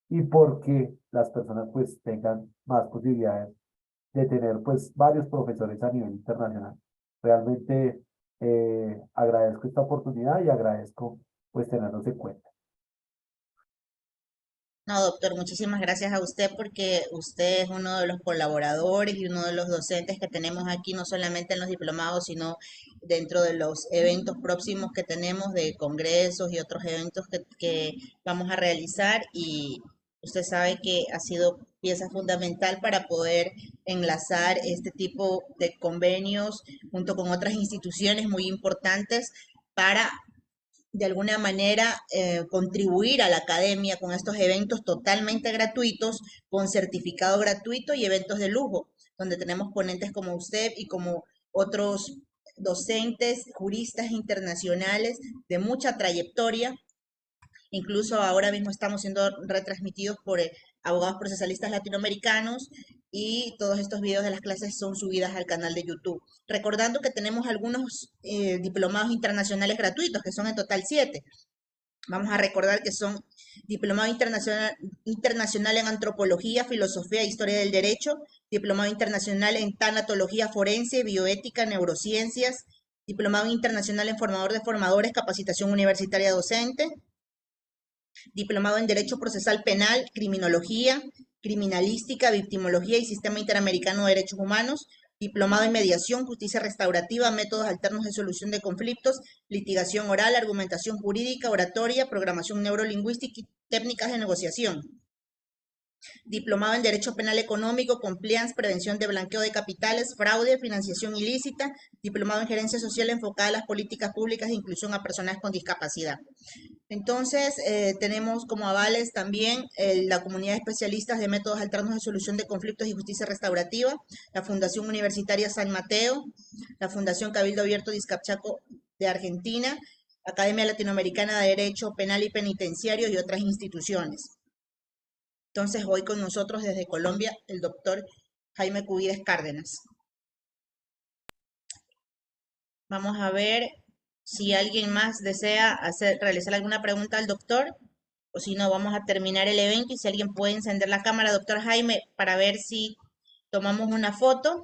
y porque las personas pues tengan más posibilidades de tener pues varios profesores a nivel internacional. Realmente agradezco esta oportunidad y agradezco pues tenernos en cuenta. No, doctor, muchísimas gracias a usted porque usted es uno de los colaboradores y uno de los docentes que tenemos aquí, no solamente en los diplomados, sino dentro de los eventos próximos que tenemos de congresos y otros eventos que vamos a realizar. Y usted sabe que ha sido pieza fundamental para poder enlazar este tipo de convenios junto con otras instituciones muy importantes para de alguna manera contribuir a la academia con estos eventos totalmente gratuitos, con certificado gratuito y eventos de lujo, donde tenemos ponentes como usted y como otros docentes, juristas internacionales de mucha trayectoria. Incluso ahora mismo estamos siendo retransmitidos por abogados procesalistas latinoamericanos y todos estos videos de las clases son subidas al canal de YouTube. Recordando que tenemos algunos diplomados internacionales gratuitos, que son en total 7. Vamos a recordar que son diplomado internacional en antropología, filosofía e historia del derecho, diplomado internacional en tanatología forense, bioética, neurociencias, diplomado internacional en formador de formadores, capacitación universitaria docente, diplomado en derecho procesal penal, criminología, criminalística, victimología y sistema interamericano de derechos humanos, diplomado en mediación, justicia restaurativa, métodos alternos de solución de conflictos, litigación oral, argumentación jurídica, oratoria, programación neurolingüística y técnicas de negociación. Diplomado en Derecho Penal Económico, Compliance, Prevención de Blanqueo de Capitales, Fraude, Financiación Ilícita, Diplomado en Gerencia Social enfocada a las políticas públicas de inclusión a personas con discapacidad. Entonces, tenemos como avales también la comunidad de especialistas de métodos alternos de solución de conflictos y justicia restaurativa, la Fundación Universitaria San Mateo, la Fundación Cabildo Abierto de Izcapchaco de Argentina, Academia Latinoamericana de Derecho Penal y Penitenciario y otras instituciones. Entonces, hoy con nosotros desde Colombia, el doctor Jaime Cubides Cárdenas. Vamos a ver si alguien más desea realizar alguna pregunta al doctor, o si no, vamos a terminar el evento y si alguien puede encender la cámara, doctor Jaime, para ver si tomamos una foto.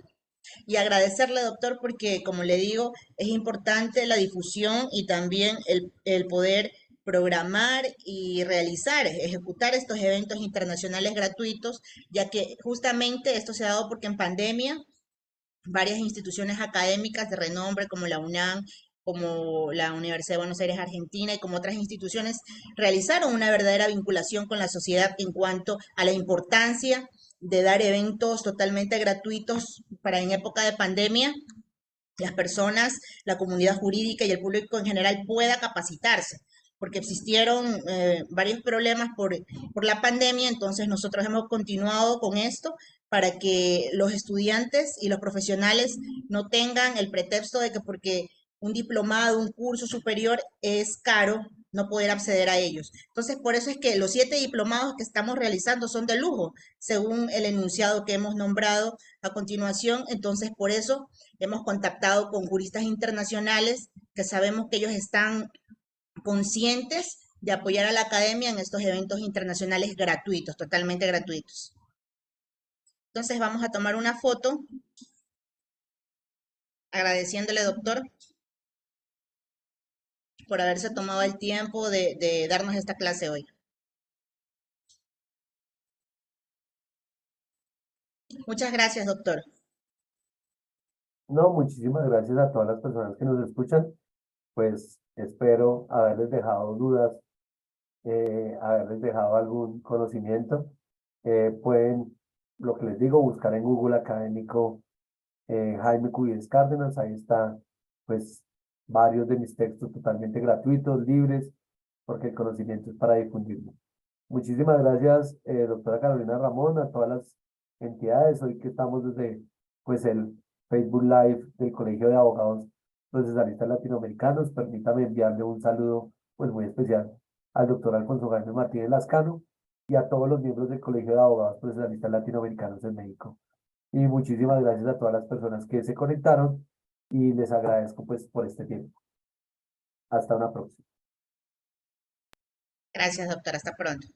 Y agradecerle, doctor, porque como le digo, es importante la difusión y también el poder programar y realizar, ejecutar estos eventos internacionales gratuitos, ya que justamente esto se ha dado porque en pandemia varias instituciones académicas de renombre como la UNAM, como la Universidad de Buenos Aires Argentina y como otras instituciones realizaron una verdadera vinculación con la sociedad en cuanto a la importancia de dar eventos totalmente gratuitos para en época de pandemia las personas, la comunidad jurídica y el público en general pueda capacitarse, porque existieron varios problemas por la pandemia, entonces nosotros hemos continuado con esto para que los estudiantes y los profesionales no tengan el pretexto de que porque un diplomado, un curso superior es caro, no poder acceder a ellos. Entonces, por eso es que los 7 diplomados que estamos realizando son de lujo, según el enunciado que hemos nombrado a continuación. Entonces, por eso hemos contactado con juristas internacionales que sabemos que ellos están conscientes de apoyar a la academia en estos eventos internacionales gratuitos, totalmente gratuitos. Entonces vamos a tomar una foto agradeciéndole, doctor, por haberse tomado el tiempo de darnos esta clase hoy. Muchas gracias, doctor. No, muchísimas gracias a todas las personas que nos escuchan. Pues espero haberles dejado dudas, haberles dejado algún conocimiento. Pueden, lo que les digo, buscar en Google académico Jaime Cubides Cárdenas. Ahí está, pues, varios de mis textos totalmente gratuitos, libres, porque el conocimiento es para difundirlo. Muchísimas gracias, doctora Carolina Ramón, a todas las entidades. Hoy que estamos desde, pues, el Facebook Live del Colegio de Abogados Procesalistas Latinoamericanos, permítame enviarle un saludo, pues, muy especial al doctor Alfonso Jaime Martínez Lascano y a todos los miembros del Colegio de Abogados Procesalistas Latinoamericanos en México. Y muchísimas gracias a todas las personas que se conectaron y les agradezco, pues, por este tiempo. Hasta una próxima. Gracias, doctor. Hasta pronto.